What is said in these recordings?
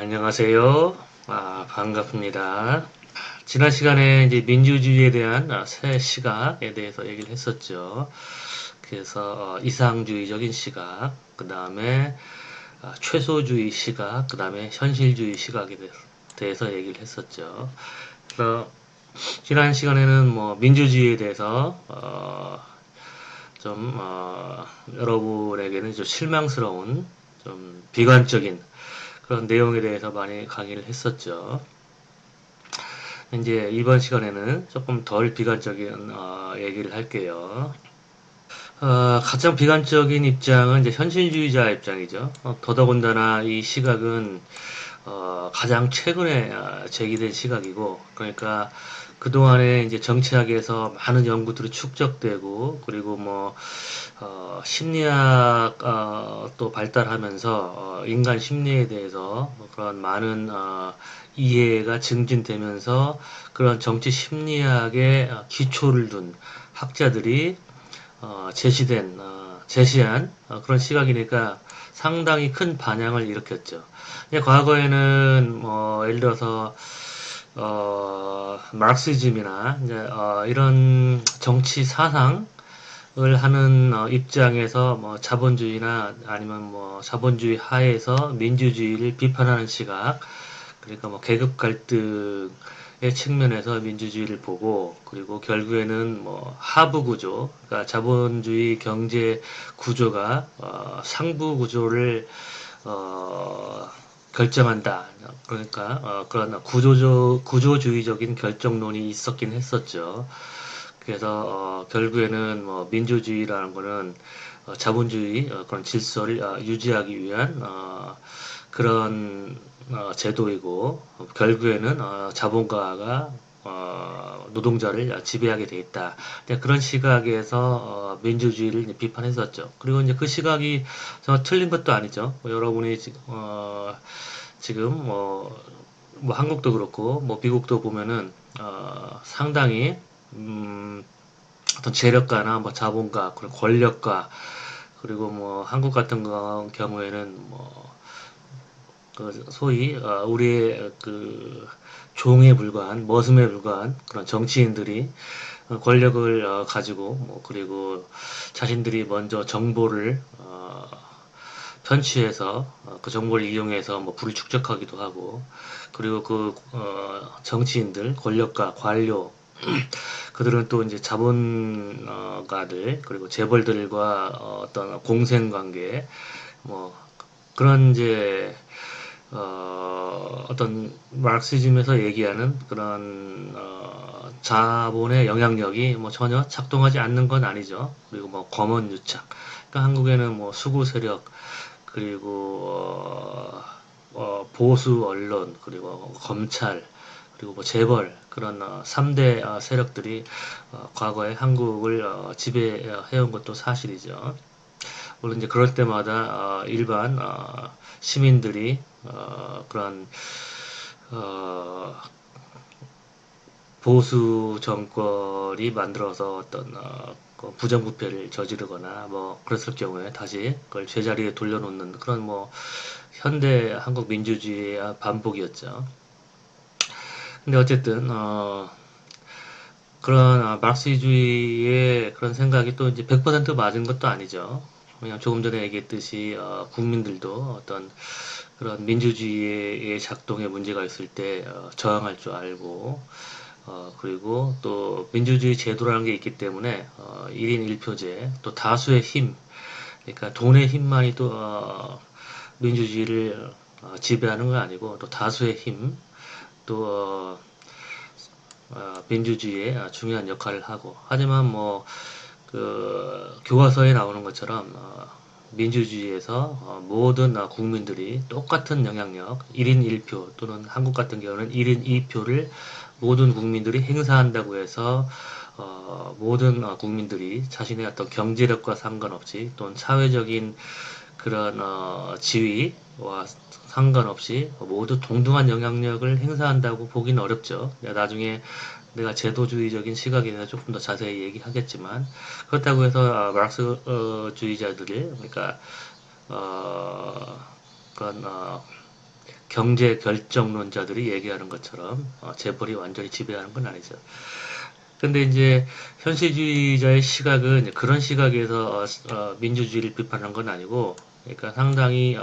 안녕하세요. 반갑습니다. 지난 시간에 이제 민주주의에 대한 새 시각에 대해서 얘기를 했었죠. 그래서 이상주의적인 시각, 그 다음에 최소주의 시각, 그 다음에 현실주의 시각에 대해서 얘기를 했었죠. 그래서 지난 시간에는 뭐 민주주의에 대해서 좀 여러분에게는 좀 실망스러운 좀 비관적인 그런 내용에 대해서 많이 강의를 했었죠. 이제 이번 시간에는 조금 덜 비관적인 얘기를 할게요. 가장 비관적인 입장은 이제 현실주의자 입장이죠. 더더군다나 이 시각은 가장 최근에 제기된 시각이고, 그러니까 그동안에 이제 정치학에서 많은 연구들이 축적되고, 그리고 뭐, 심리학, 또 발달하면서, 인간 심리에 대해서 뭐 그런 많은, 이해가 증진되면서 그런 정치 심리학의 기초를 둔 학자들이 제시한 그런 시각이니까 상당히 큰 반향을 일으켰죠. 과거에는 뭐 예를 들어서 마르크시즘이나 이제 이런 정치 사상을 하는 입장에서 뭐 자본주의나 아니면 뭐 자본주의 하에서 민주주의를 비판하는 시각, 그러니까 뭐 계급 갈등의 측면에서 민주주의를 보고, 그리고 결국에는 뭐 하부 구조, 그러니까 자본주의 경제 구조가 상부 구조를 결정한다. 그러니까 그런 구조주의적인 결정론이 있었긴 했었죠. 그래서 결국에는 뭐 민주주의라는 거는 자본주의 그런 질서를 유지하기 위한 그런 제도이고, 결국에는 자본가가 노동자를 지배하게 돼 있다. 그런 시각에서 민주주의를 이제 비판했었죠. 그리고 이제 그 시각이 정말 틀린 것도 아니죠. 뭐 여러분이 지금 뭐 한국도 그렇고 뭐 미국도 보면은 상당히 어떤 재력가나 뭐 자본가 그런 권력가, 그리고 뭐 한국 같은 경우에는 뭐 그 소위 우리의 그 종에 불과한 머슴에 불과한 그런 정치인들이 권력을 가지고 뭐 그리고 자신들이 먼저 정보를 편취해서 그 정보를 이용해서 뭐 부를 축적하기도 하고, 그리고 그 정치인들 권력가 관료 그들은 또 이제 자본가들 그리고 재벌들과 어떤 공생관계 뭐 그런 이제 어떤 마르크시즘에서 얘기하는 그런 자본의 영향력이 뭐 전혀 작동하지 않는 건 아니죠. 그리고 뭐 검언 유착. 그러니까 한국에는 뭐 수구 세력, 그리고 보수 언론, 그리고 검찰, 그리고 뭐 재벌 그런 3대 세력들이 과거에 한국을 지배해온 것도 사실이죠. 물론 이제 그럴 때마다 일반 시민들이 그런 어, 보수 정권이 만들어서 어떤 그 부정부패를 저지르거나 뭐 그랬을 경우에 다시 그걸 제자리에 돌려놓는 그런 뭐 현대 한국 민주주의의 반복이었죠. 근데 어쨌든 그런 마르크스주의의 그런 생각이 또 이제 100% 맞은 것도 아니죠. 그냥 조금 전에 얘기했듯이 국민들도 어떤 그런 민주주의의 작동에 문제가 있을 때 저항할 줄 알고, 그리고 또 민주주의 제도라는 게 있기 때문에 1인 1표제 또 다수의 힘, 그러니까 돈의 힘만이 또 민주주의를 지배하는 건 아니고, 또 다수의 힘, 또 민주주의에 중요한 역할을 하고, 하지만 뭐 그 교과서에 나오는 것처럼 민주주의에서 모든 국민들이 똑같은 영향력 1인 1표, 또는 한국 같은 경우는 1인 2표를 모든 국민들이 행사한다고 해서 모든 국민들이 자신의 어떤 경제력과 상관없이 또는 사회적인 그런 지위와 상관없이 모두 동등한 영향력을 행사한다고 보기는 어렵죠. 나중에 내가 제도주의적인 시각에 대해서 조금 더 자세히 얘기하겠지만, 그렇다고 해서 마르크스주의자들이 그러니까 그런 경제 결정론자들이 얘기하는 것처럼 재벌이 완전히 지배하는 건 아니죠. 근데 이제 현실주의자의 시각은 이제 그런 시각에서 민주주의를 비판한 건 아니고, 그러니까 상당히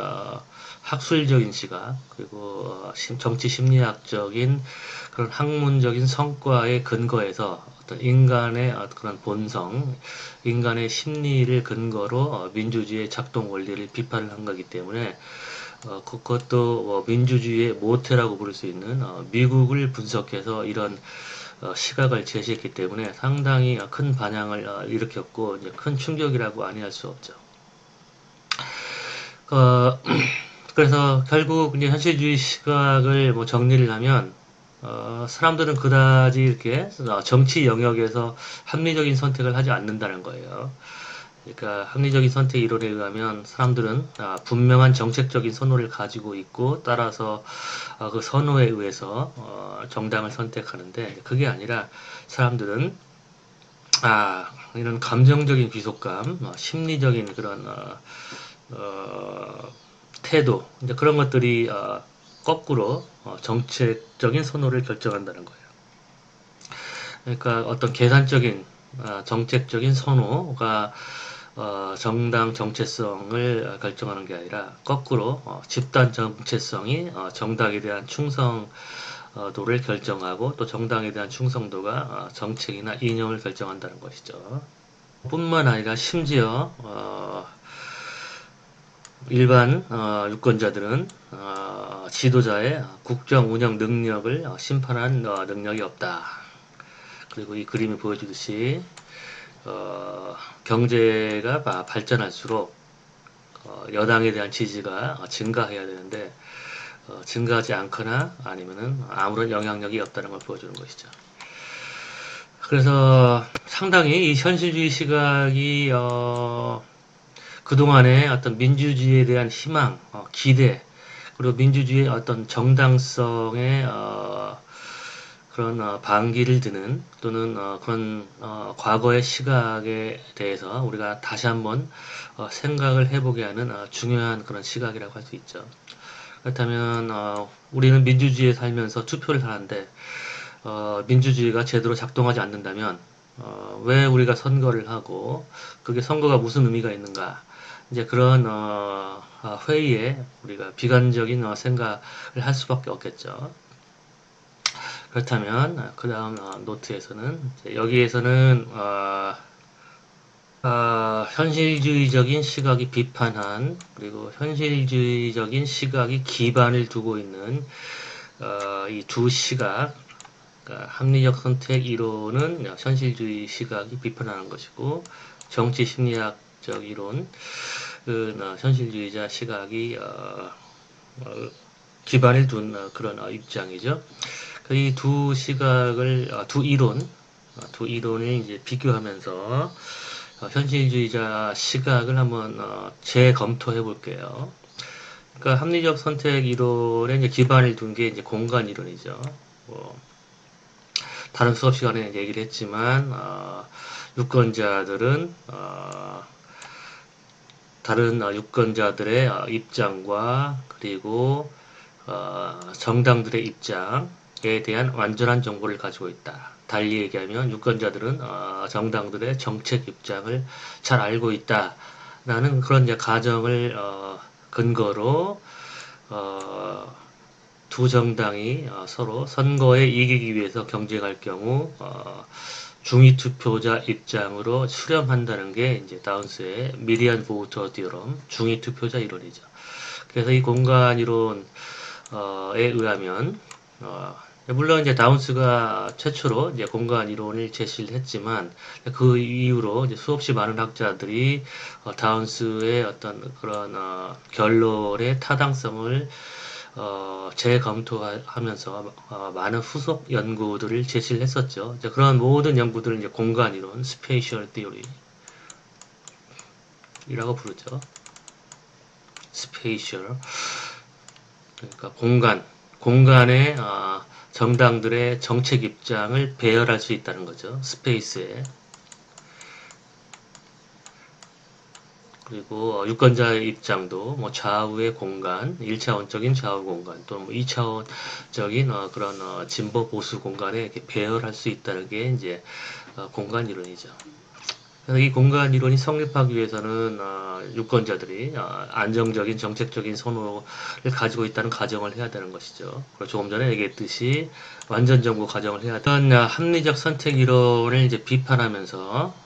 학술적인 시각, 그리고 정치 심리학적인 그런 학문적인 성과에 근거해서 어떤 인간의 그런 본성, 인간의 심리를 근거로 민주주의의 작동 원리를 비판을 한 거기 때문에 그것도 민주주의의 모태라고 부를 수 있는 미국을 분석해서 이런 시각을 제시했기 때문에 상당히 큰 반향을 일으켰고 이제 큰 충격이라고 아니할 수 없죠. 어, 그래서 결국 이제 현실주의 시각을 뭐 정리를 하면 사람들은 그다지 이렇게 정치 영역에서 합리적인 선택을 하지 않는다는 거예요. 그러니까 합리적인 선택 이론에 의하면 사람들은 분명한 정책적인 선호를 가지고 있고 따라서 그 선호에 의해서 정당을 선택하는데 그게 아니라 사람들은 이런 감정적인 귀속감, 심리적인 그런 태도 이제 그런 것들이 거꾸로 정책적인 선호를 결정한다는 거예요. 그러니까 어떤 계산적인 정책적인 선호가 정당 정체성을 결정하는 게 아니라 거꾸로 집단 정체성이 정당에 대한 충성도를 결정하고 또 정당에 대한 충성도가 정책이나 이념을 결정한다는 것이죠. 뿐만 아니라 심지어 일반 유권자들은 지도자의 국정 운영 능력을 심판한 능력이 없다. 그리고 이 그림이 보여주듯이 경제가 발전할수록 여당에 대한 지지가 증가해야 되는데 증가하지 않거나 아니면은 아무런 영향력이 없다는 걸 보여주는 것이죠. 그래서 상당히 이 현실주의 시각이 그동안의 어떤 민주주의에 대한 희망, 기대, 그리고 민주주의의 어떤 정당성의 그런 반기를 드는 또는 그런 과거의 시각에 대해서 우리가 다시 한번 생각을 해보게 하는 중요한 그런 시각이라고 할 수 있죠. 그렇다면 우리는 민주주의에 살면서 투표를 하는데 민주주의가 제대로 작동하지 않는다면 왜 우리가 선거를 하고 그게 선거가 무슨 의미가 있는가 이제 그런 회의에 우리가 비관적인 생각을 할 수밖에 없겠죠. 그렇다면 그 다음 노트에서는 여기에서는 현실주의적인 시각이 비판한 그리고 현실주의적인 시각이 기반을 두고 있는 이 두 시각 그러니까 합리적 선택 이론은 현실주의 시각이 비판하는 것이고 정치 심리학적 이론 현실주의자 시각이 기반을 둔 그런 입장이죠. 이 두 시각을 두 이론을 이제 비교하면서 현실주의자 시각을 한번 재검토해 볼게요. 그러니까 합리적 선택 이론에 이제 기반을 둔 게 이제 공간 이론이죠. 뭐 다른 수업 시간에 얘기를 했지만 유권자들은 다른 유권자들의 입장과 그리고 정당들의 입장에 대한 완전한 정보를 가지고 있다. 달리 얘기하면 유권자들은 정당들의 정책 입장을 잘 알고 있다라는 그런 이제 가정을 근거로 두 정당이 서로 선거에 이기기 위해서 경쟁할 경우 중위 투표자 입장으로 수렴한다는 게 이제 다운스의 미디안 보우터 디어럼 중위 투표자 이론이죠. 그래서 이 공간 이론에 의하면 물론 이제 다운스가 최초로 이제 공간 이론을 제시를 했지만 그 이후로 이제 수없이 많은 학자들이 다운스의 어떤 그런 결론의 타당성을 재검토하면서 많은 후속 연구들을 제시를 했었죠. 이제 그런 모든 연구들을 이제 공간 이론, 스페이셜 티오리라고 부르죠. 스페이셜 그러니까 공간의 정당들의 정책 입장을 배열할 수 있다는 거죠. 스페이스에. 그리고 유권자의 입장도 뭐 좌우의 공간, 1차원적인 좌우 공간, 또는 뭐 2차원적인 그런 진보 보수 공간에 이렇게 배열할 수 있다는 게 이제 공간 이론이죠. 그래서 이 공간 이론이 성립하기 위해서는 유권자들이 안정적인 정책적인 선호를 가지고 있다는 가정을 해야 되는 것이죠. 그리고 조금 전에 얘기했듯이 완전 정부 가정을 해야 되는 합리적 선택 이론을 이제 비판하면서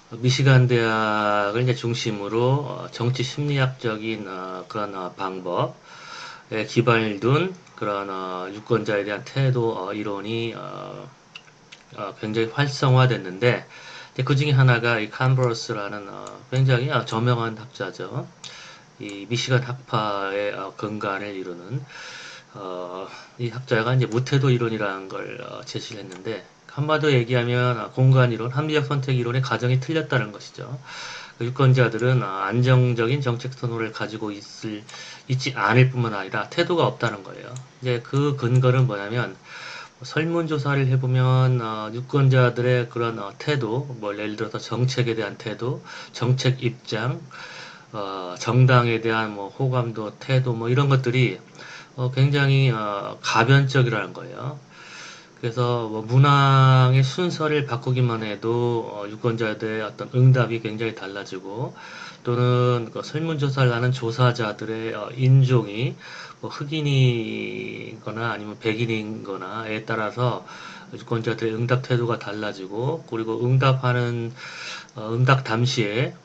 미시간 대학을 이제 중심으로 정치 심리학적인 그런 방법에 기반을 둔 그런 유권자에 대한 태도 이론이 굉장히 활성화됐는데 그 중에 하나가 이 캄브러스라는 굉장히 저명한 학자죠. 이 미시간 학파의 근간을 이루는 이 학자가 이제 무태도 이론이라는 걸 제시를 했는데 한마디로 얘기하면 공간 이론, 합리적 선택 이론의 가정이 틀렸다는 것이죠. 그 유권자들은 안정적인 정책 선호를 가지고 있지 않을 뿐만 아니라 태도가 없다는 거예요. 이제 그 근거는 뭐냐면 설문조사를 해보면 유권자들의 그런 태도, 뭐 예를 들어서 정책에 대한 태도, 정책 입장, 정당에 대한 뭐 호감도, 태도, 뭐 이런 것들이 굉장히 가변적이라는 거예요. 그래서 뭐 문항의 순서를 바꾸기만 해도 유권자들의 어떤 응답이 굉장히 달라지고 또는 그 설문조사를 하는 조사자들의 인종이 뭐 흑인이거나 아니면 백인이거나에 따라서 유권자들의 응답 태도가 달라지고 그리고 응답하는 응답 당시에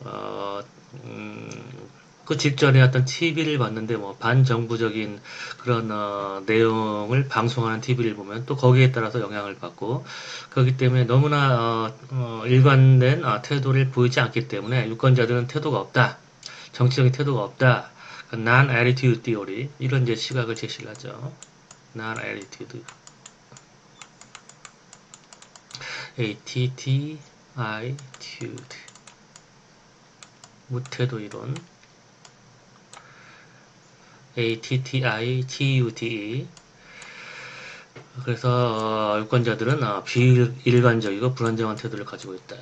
그 직전에 어떤 TV를 봤는데 뭐 반정부적인 그런 내용을 방송하는 TV를 보면 또 거기에 따라서 영향을 받고 그렇기 때문에 너무나 일관된 태도를 보이지 않기 때문에 유권자들은 태도가 없다. 정치적인 태도가 없다. non-attitude theory 이런 이제 시각을 제시를 하죠. non-attitude attitude 무태도 이론 attitude 그래서 유권자들은 비일관적이고 불안정한 태도를 가지고 있다.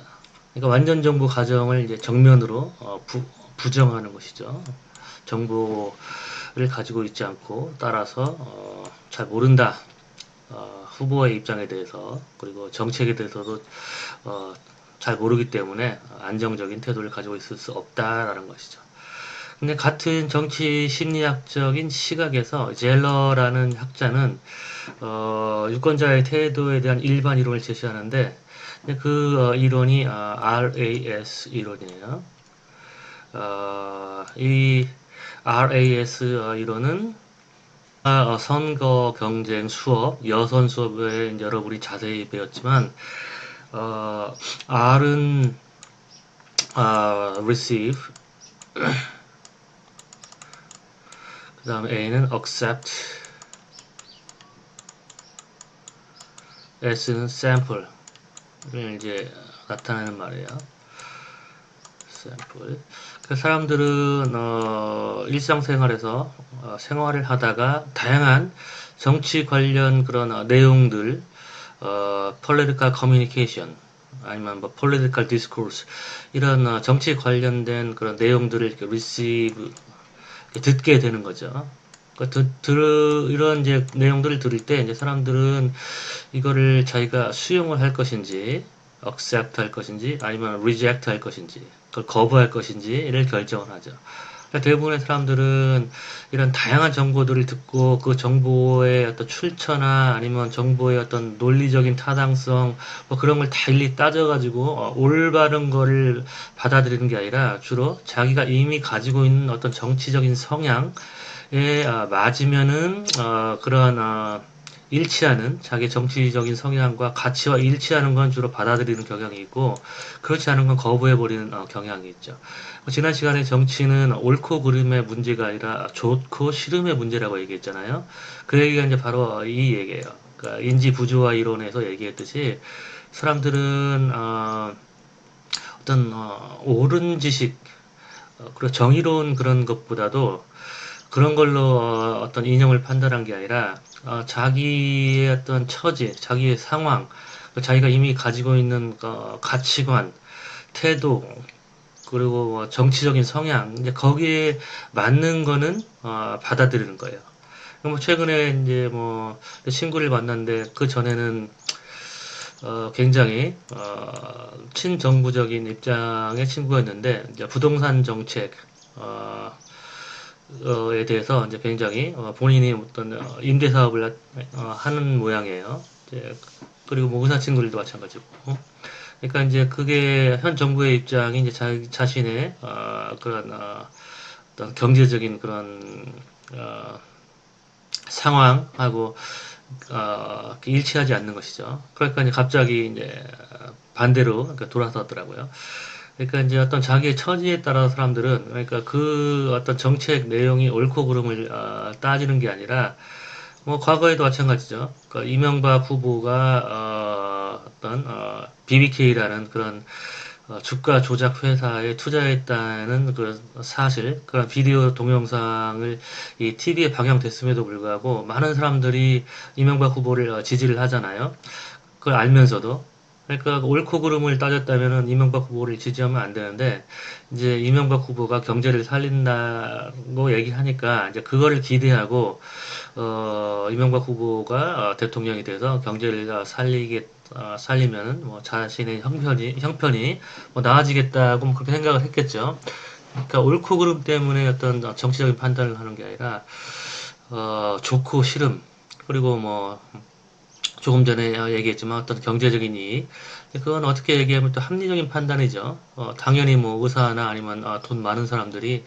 그러니까 완전 정부 가정을 이제 정면으로 부정하는 것이죠. 정보를 가지고 있지 않고 따라서 잘 모른다. 후보의 입장에 대해서 그리고 정책에 대해서도 잘 모르기 때문에 안정적인 태도를 가지고 있을 수 없다라는 것이죠. 근데 같은 정치 심리학적인 시각에서 젤러라는 학자는 유권자의 태도에 대한 일반 이론을 제시하는데 그 이론이 RAS 이론이에요. 이 RAS 이론은 선거 경쟁 수업, 여선 수업에 여러분이 자세히 배웠지만 R은 receive, 그 다음에 A는 accept, S는 sample을 이제 나타내는 말이에요. sample. 그 사람들은 일상생활에서 생활을 하다가 다양한 정치 관련 그런 내용들, political communication 아니면 뭐 political discourse 이런 정치 관련된 그런 내용들을 이렇게 receive 듣게 되는 거죠. 이런 이제 내용들을 들을 때 이제 사람들은 이거를 자기가 수용을 할 것인지, accept 할 것인지, 아니면 reject 할 것인지, 그걸 거부할 것인지를 결정을 하죠. 그러니까 대부분의 사람들은 이런 다양한 정보들을 듣고 그 정보의 어떤 출처나 아니면 정보의 어떤 논리적인 타당성 뭐 그런 걸 다 일일이 따져가지고 올바른 거를 받아들이는 게 아니라 주로 자기가 이미 가지고 있는 어떤 정치적인 성향에 맞으면은 그러한 일치하는 자기 정치적인 성향과 가치와 일치하는 건 주로 받아들이는 경향이 있고 그렇지 않은 건 거부해버리는 경향이 있죠. 지난 시간에 정치는 옳고 그름의 문제가 아니라 좋고 싫음의 문제라고 얘기했잖아요. 그 얘기가 이제 바로 이 얘기예요. 그러니까 인지 부조화 이론에서 얘기했듯이 사람들은 어떤 옳은 지식 그리고 정의로운 그런 것보다도 그런 걸로 어떤 인형을 판단한 게 아니라 자기의 어떤 처지, 자기의 상황, 자기가 이미 가지고 있는 가치관, 태도, 그리고 뭐 정치적인 성향, 이제 거기에 맞는 거는 받아들이는 거예요. 뭐 최근에 이제 뭐 친구를 만났는데 그 전에는 굉장히 친정부적인 입장의 친구였는데 이제 부동산 정책 어, 에 대해서 이제 굉장히 본인이 어떤 임대 사업을 하는 모양이에요. 이제 그리고 뭐 의사 친구들도 마찬가지고. 그러니까 이제 그게 현 정부의 입장이 이제 자신의 그런 어떤 경제적인 그런 어, 상황하고 일치하지 않는 것이죠. 그러니까 이제 갑자기 이제 반대로 그러니까 돌아서더라고요. 그러니까 이제 어떤 자기의 처지에 따라 사람들은 그러니까 그 어떤 정책 내용이 옳고 그름을 따지는 게 아니라 뭐 과거에도 마찬가지죠. 그러니까 이명박 후보가 어떤 BBK라는 그런 주가 조작 회사에 투자했다는 그 사실, 그런 비디오 동영상을 이 TV에 방영됐음에도 불구하고 많은 사람들이 이명박 후보를 지지를 하잖아요. 그걸 알면서도. 그러니까 옳고 그름을 따졌다면은 이명박 후보를 지지하면 안 되는데 이제 이명박 후보가 경제를 살린다고 얘기하니까 이제 그거를 기대하고 이명박 후보가 대통령이 돼서 경제를 살리면은 뭐 자신의 형편이 뭐 나아지겠다고 뭐 그렇게 생각을 했겠죠. 그러니까 옳고 그름 때문에 어떤 정치적인 판단을 하는 게 아니라 좋고 싫음 그리고 뭐 조금 전에 얘기했지만 어떤 경제적인 이익 그건 어떻게 얘기하면 또 합리적인 판단이죠. 당연히 뭐 의사나 아니면 돈 많은 사람들이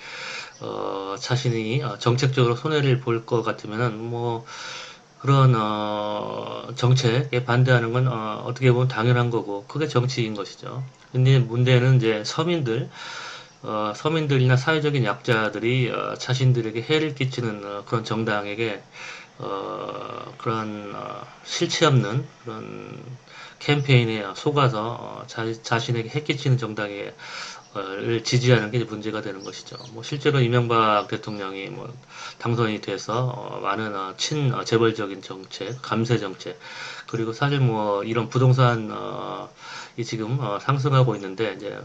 자신이 정책적으로 손해를 볼 것 같으면은 뭐 그런 정책에 반대하는 건 어떻게 보면 당연한 거고 그게 정치인 것이죠. 근데 문제는 이제 서민들이나 사회적인 약자들이 자신들에게 해를 끼치는 그런 정당에게 그런 실체 없는 그런 캠페인에 속아서 자신에게 해 끼치는 정당에 를 지지하는 게 문제가 되는 것이죠. 뭐 실제로 이명박 대통령이 뭐 당선이 돼서 많은 친재벌적인 정책, 감세 정책, 그리고 사실 뭐 이런 부동산 이 지금 상승하고 있는데 이제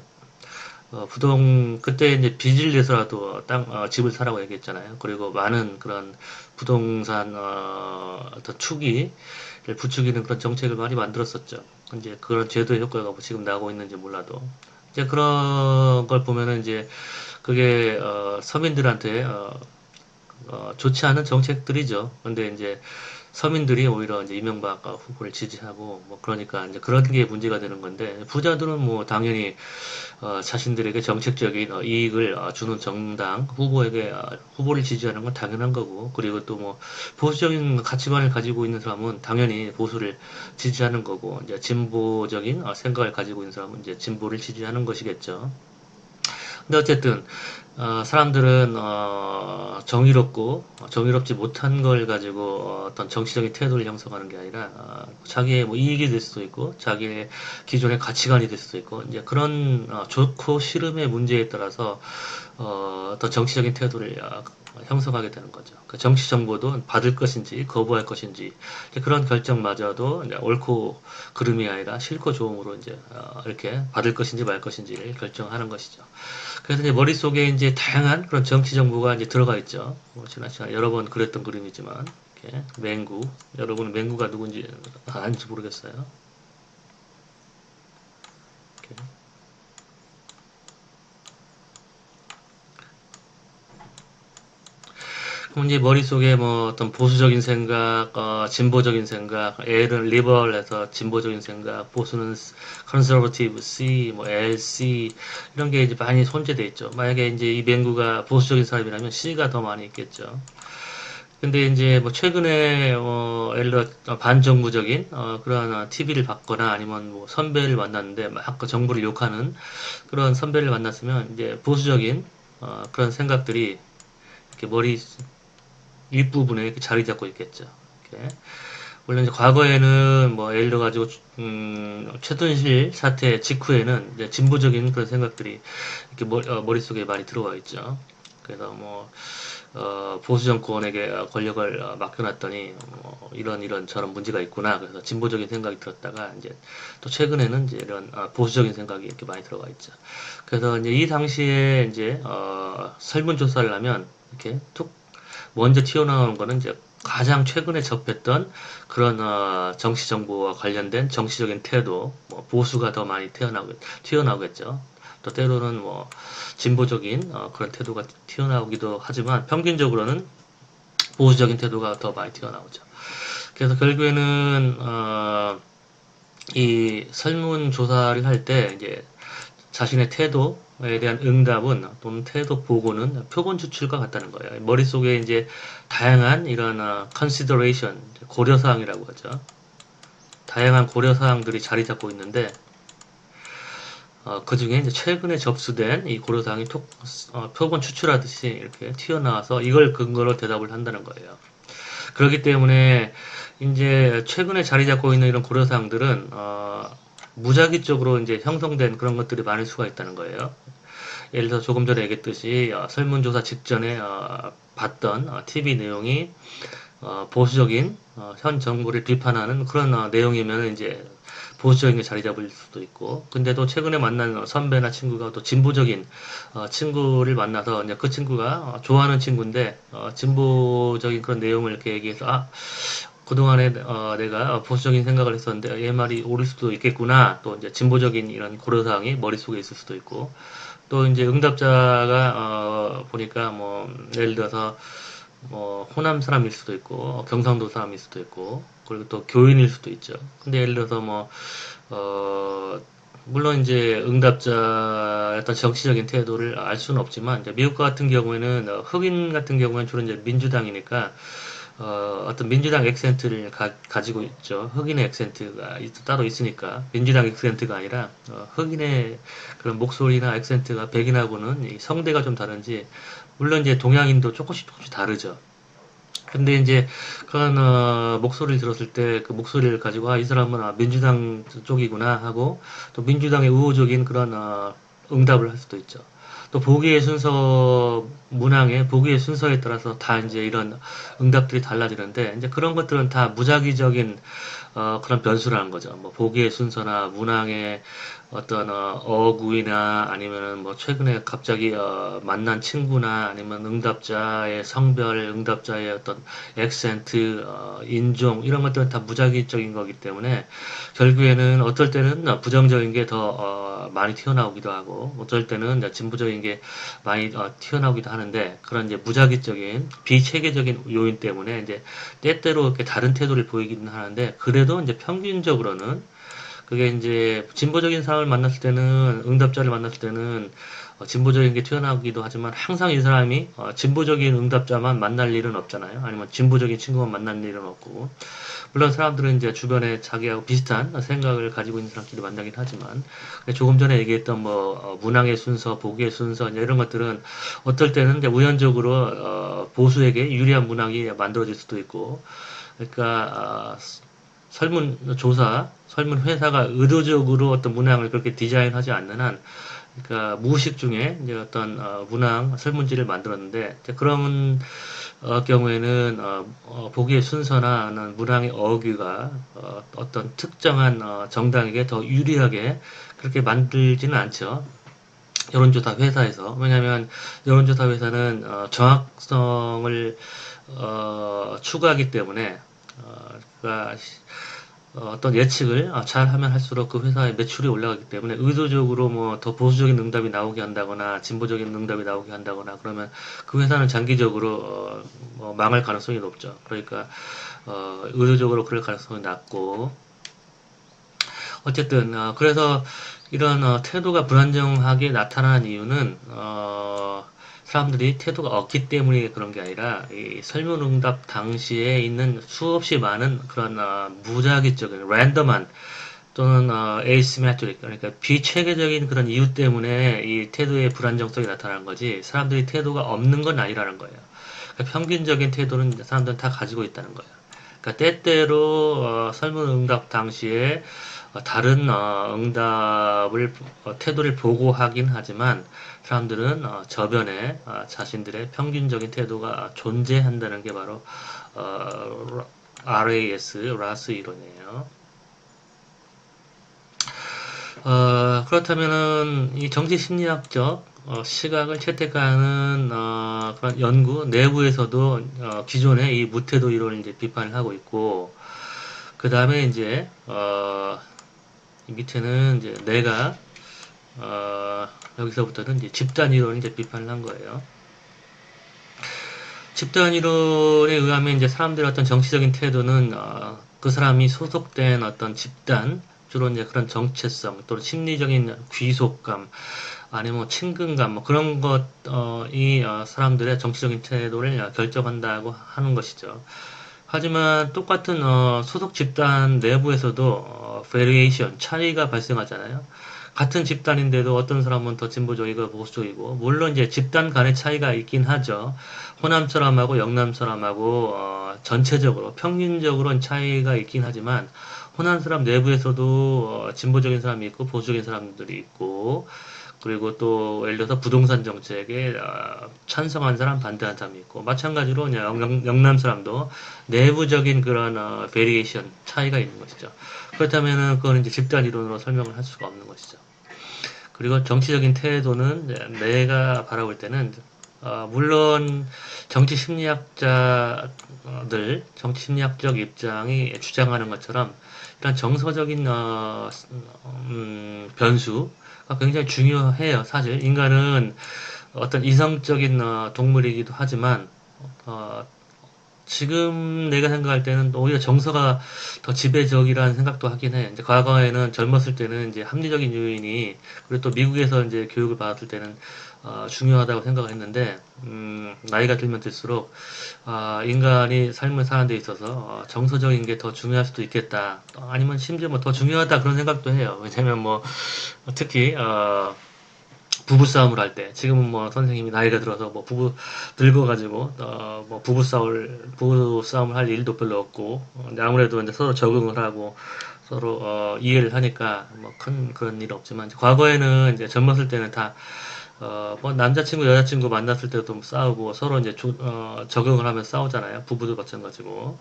그때 이제 빚을 내서라도 집을 사라고 얘기했잖아요. 그리고 많은 그런 부동산, 어떤 투기를 부추기는 그런 정책을 많이 만들었었죠. 이제 그런 제도의 효과가 뭐 지금 나고 있는지 몰라도. 이제 그런 걸 보면은 이제 그게, 서민들한테, 좋지 않은 정책들이죠. 근데 이제 서민들이 오히려 이제 이명박 후보를 지지하고 뭐 그러니까 이제 그런 게 문제가 되는 건데 부자들은 뭐 당연히 자신들에게 정책적인 이익을 주는 정당 후보에게 후보를 지지하는 건 당연한 거고 그리고 또 뭐 보수적인 가치관을 가지고 있는 사람은 당연히 보수를 지지하는 거고 이제 진보적인 생각을 가지고 있는 사람은 이제 진보를 지지하는 것이겠죠. 근데 어쨌든 사람들은 정의롭고 정의롭지 못한 걸 가지고 어떤 정치적인 태도를 형성하는 게 아니라 자기의 뭐 이익이 될 수도 있고 자기의 기존의 가치관이 될 수도 있고 이제 그런 좋고 싫음의 문제에 따라서 어떤 정치적인 태도를 형성하게 되는 거죠. 그 정치 정보도 받을 것인지 거부할 것인지 이제 그런 결정마저도 이제 옳고 그름이 아니라 싫고 좋음으로 이제 이렇게 받을 것인지 말 것인지를 결정하는 것이죠. 그래서 이제 머릿속에 이제 다양한 그런 정치 정보가 이제 들어가 있죠. 뭐 지난 여러 번 그랬던 그림이지만 이렇게 맹구 여러분은 맹구가 누군지 아는지 모르겠어요. 이렇게. 그럼 이제 머릿속에 뭐 어떤 보수적인 생각, 진보적인 생각, L은 리버럴해서 진보적인 생각, 보수는 컨서버티브 C, 뭐 LC 이런 게 이제 많이 손재돼 있죠. 만약에 이제 이 맹구가 보수적인 사람이라면 C가 더 많이 있겠죠. 근데 이제 뭐 최근에 예를 들어 반정부적인 그런 TV를 봤거나 아니면 뭐 선배를 만났는데 막 그 정부를 욕하는 그런 선배를 만났으면 이제 보수적인 그런 생각들이 이렇게 머리 윗부분에 이렇게 자리 잡고 있겠죠. 이렇게. 물론 이제 과거에는 뭐 예를 들어 가지고 최순실 사태 직후에는 이제 진보적인 그런 생각들이 이렇게 머릿속에 많이 들어와 있죠. 그래서 뭐 보수 정권에게 권력을 맡겨놨더니 이런 저런 문제가 있구나. 그래서 진보적인 생각이 들었다가 이제 또 최근에는 이제 이런 보수적인 생각이 이렇게 많이 들어가 있죠. 그래서 이제 이 당시에 이제 설문조사를 하면 이렇게 툭 먼저 튀어나오는 거는 이제 가장 최근에 접했던 그런 정치 정보와 관련된 정치적인 태도, 뭐 보수가 더 많이 튀어나오겠죠. 또 때로는 뭐 진보적인 그런 태도가 튀어나오기도 하지만 평균적으로는 보수적인 태도가 더 많이 튀어나오죠. 그래서 결국에는 이 설문조사를 할 때 이제 자신의 태도에 대한 응답은 또는 태도 보고는 표본 추출과 같다는 거예요. 머릿속에 이제 다양한 이런 consideration, 고려사항이라고 하죠. 다양한 고려사항들이 자리 잡고 있는데 그 중에 이제 최근에 접수된 이 고려사항이 표본 추출하듯이 이렇게 튀어나와서 이걸 근거로 대답을 한다는 거예요. 그렇기 때문에 이제 최근에 자리 잡고 있는 이런 고려사항들은 무작위적으로 이제 형성된 그런 것들이 많을 수가 있다는 거예요. 예를 들어 조금 전에 얘기했듯이 설문조사 직전에 봤던 TV 내용이 보수적인 현 정부를 비판하는 그런 내용이면 이제 보수적인 게 자리 잡을 수도 있고, 근데도 최근에 만난 선배나 친구가 또 진보적인 친구를 만나서 이제 그 친구가 좋아하는 친구인데 진보적인 그런 내용을 이렇게 얘기해서 그동안에 내가 보수적인 생각을 했었는데 얘 말이 옳을 수도 있겠구나. 또 이제 진보적인 이런 고려사항이 머릿속에 있을 수도 있고, 또 이제 응답자가 보니까 뭐 예를 들어서 뭐 호남 사람일 수도 있고 경상도 사람일 수도 있고 그리고 또 교인일 수도 있죠. 근데 예를 들어서 뭐 물론 이제 응답자의 어떤 정치적인 태도를 알 수는 없지만 이제 미국 같은 경우에는 흑인 같은 경우에는 주로 이제 민주당이니까 어떤 민주당 액센트를 가지고 있죠. 흑인의 액센트가 따로 있으니까 민주당 액센트가 아니라 흑인의 그런 목소리나 액센트가 백인하고는 이 성대가 좀 다른지 물론 이제 동양인도 조금씩 다르죠. 근데 이제 그런 목소리를 들었을 때 그 목소리를 가지고 이 사람은 민주당 쪽이구나 하고 또 민주당의 우호적인 그런 응답을 할 수도 있죠. 또 보기의 순서 문항의 보기의 순서에 따라서 다 이제 이런 응답들이 달라지는데 이제 그런 것들은 다 무작위적인 그런 변수라는 거죠. 뭐 보기의 순서나 문항의 어떤 어구이나 아니면은 뭐 최근에 갑자기 만난 친구나 아니면 응답자의 성별, 응답자의 어떤 액센트, 인종 이런 것들은 다 무작위적인 거기 때문에 결국에는 어떨 때는 부정적인 게 더 많이 튀어나오기도 하고 어떨 때는 진보적인 게 많이 튀어나오기도 하는데 그런 이제 무작위적인 비체계적인 요인 때문에 이제 때때로 이렇게 다른 태도를 보이기는 하는데 그래도 이제 평균적으로는 그게 이제 진보적인 사람을 만났을 때는 응답자를 만났을 때는 진보적인 게 튀어나오기도 하지만 항상 이 사람이 진보적인 응답자만 만날 일은 없잖아요. 아니면 진보적인 친구만 만날 일은 없고 물론 사람들은 이제 주변에 자기하고 비슷한 생각을 가지고 있는 사람끼리 만나긴 하지만 조금 전에 얘기했던 뭐 문항의 순서, 보기의 순서 이제 이런 것들은 어떨 때는 이제 우연적으로 보수에게 유리한 문항이 만들어질 수도 있고 그러니까 설문조사, 설문회사가 의도적으로 어떤 문항을 그렇게 디자인하지 않는 한, 그러니까 무의식 중에 이제 어떤 문항, 설문지를 만들었는데, 그런 경우에는 보기의 순서나 문항의 어귀가 어떤 특정한 정당에게 더 유리하게 그렇게 만들지는 않죠. 여론조사 회사에서. 왜냐하면 여론조사 회사는 정확성을 추구하기 때문에 그러니까 어떤 예측을 잘 하면 할수록 그 회사의 매출이 올라가기 때문에 의도적으로 뭐 더 보수적인 응답이 나오게 한다거나 진보적인 응답이 나오게 한다거나 그러면 그 회사는 장기적으로 뭐 망할 가능성이 높죠. 그러니까 의도적으로 그럴 가능성이 낮고 어쨌든 그래서 이런 태도가 불안정하게 나타나는 이유는 사람들이 태도가 없기 때문에 그런 게 아니라 이 설문응답 당시에 있는 수없이 많은 그런 무작위적인 랜덤한 또는 asymmetric 그러니까 비체계적인 그런 이유 때문에 이 태도의 불안정성이 나타나는 거지 사람들이 태도가 없는 건 아니라는 거예요. 그러니까 평균적인 태도는 사람들은 다 가지고 있다는 거예요. 그러니까 때때로 설문응답 당시에 다른 응답을 태도를 보고하긴 하지만 사람들은 저변에 자신들의 평균적인 태도가 존재한다는 게 바로 RAS, 라스 이론이에요. 그렇다면은 이 정치 심리학적 시각을 채택하는 그런 연구 내부에서도 기존의 이 무태도 이론을 이제 비판을 하고 있고, 그 다음에 이제 밑에는 이제 내가 여기서부터는 이제 집단 이론을 이제 비판을 한 거예요. 집단 이론에 의하면 이제 사람들의 어떤 정치적인 태도는 그 사람이 소속된 어떤 집단, 주로 이제 그런 정체성 또는 심리적인 귀속감 아니면 뭐 친근감 뭐 그런 것이 사람들의 정치적인 태도를 결정한다고 하는 것이죠. 하지만 똑같은 소속 집단 내부에서도 variation 차이가 발생하잖아요. 같은 집단인데도 어떤 사람은 더 진보적이고 보수적이고 물론 이제 집단 간의 차이가 있긴 하죠. 호남 사람하고 영남 사람하고 전체적으로 평균적으로는 차이가 있긴 하지만 호남 사람 내부에서도 진보적인 사람이 있고 보수적인 사람들이 있고 그리고 또 예를 들어서 부동산 정책에 찬성한 사람 반대한 사람이 있고 마찬가지로 그냥 영남 사람도 내부적인 그런 베리에이션 차이가 있는 것이죠. 그렇다면은 그거는 이제 집단 이론으로 설명을 할 수가 없는 것이죠. 그리고 정치적인 태도는 내가 바라볼 때는 물론 정치 심리학자들 정치 심리학적 입장이 주장하는 것처럼 일단 정서적인 변수가 굉장히 중요해요. 사실 인간은 어떤 이성적인 동물이기도 하지만 어, 지금 내가 생각할 때는 오히려 정서가 더 지배적이라는 생각도 하긴 해. 이제 과거에는 젊었을 때는 이제 합리적인 요인이 그리고 또 미국에서 이제 교육을 받았을 때는 중요하다고 생각을 했는데 나이가 들면 들수록 인간이 삶을 사는 데 있어서 정서적인 게 더 중요할 수도 있겠다. 아니면 심지어 뭐 더 중요하다 그런 생각도 해요. 왜냐면 뭐 특히 부부싸움을 할 때, 지금은 뭐 선생님이 나이가 들어서 뭐 늙어가지고, 뭐 부부싸움을 할 일도 별로 없고, 근데 아무래도 이제 서로 적응을 하고, 서로, 이해를 하니까 뭐 큰 그런 일 없지만, 과거에는 이제 젊었을 때는 다, 뭐 남자친구, 여자친구 만났을 때도 뭐 싸우고, 서로 이제 적응을 하면 싸우잖아요. 부부도 마찬가지고.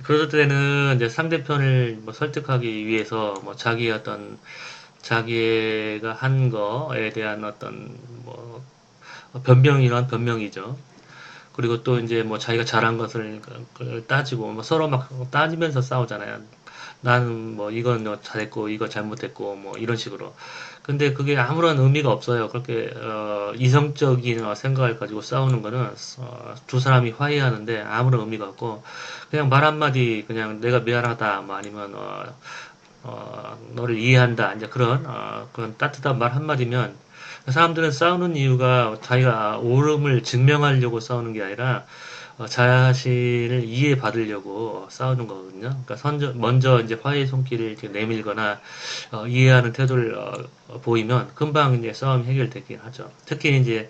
그럴 때는 이제 상대편을 뭐 설득하기 위해서 뭐 자기의 어떤 자기가 한 거에 대한 어떤 뭐 변명이란 변명이죠. 그리고 또 이제 뭐 자기가 잘한 것을 따지고 뭐 서로 막 따지면서 싸우잖아요. 나는 뭐 이건 뭐 잘했고 이거 잘못했고 뭐 이런 식으로. 근데 그게 아무런 의미가 없어요. 그렇게 이성적인 생각을 가지고 싸우는 거는 두 사람이 화해하는데 아무런 의미가 없고 그냥 말 한마디 그냥 내가 미안하다 뭐 아니면 너를 이해한다. 이제 그런 따뜻한 말 한마디면 사람들은 싸우는 이유가 자기가 옳음을 증명하려고 싸우는 게 아니라 자신을 이해받으려고 싸우는 거거든요. 그러니까 먼저 이제 화해의 손길을 이렇게 내밀거나 이해하는 태도를 보이면 금방 이제 싸움이 해결되긴 하죠. 특히 이제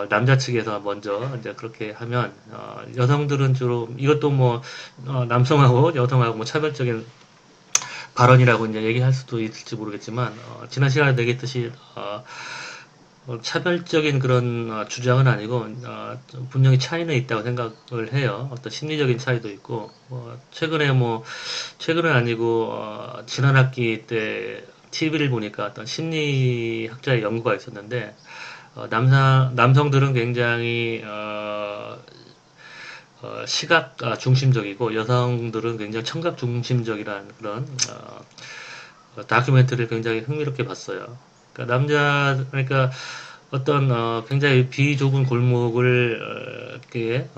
남자 측에서 먼저 이제 그렇게 하면 여성들은 주로 이것도 뭐 남성하고 여성하고 뭐 차별적인 발언이라고 이제 얘기할 수도 있을지 모르겠지만 지난 시간에 얘기했듯이 차별적인 그런 주장은 아니고 분명히 차이는 있다고 생각을 해요. 어떤 심리적인 차이도 있고 최근은 아니고 지난 학기 때 TV를 보니까 어떤 심리학자의 연구가 있었는데 남성들은 굉장히 시각 중심적이고 여성들은 굉장히 청각 중심적이라는 그런 다큐멘터리를 굉장히 흥미롭게 봤어요. 그러니까 어떤 굉장히 비좁은 골목을 이렇게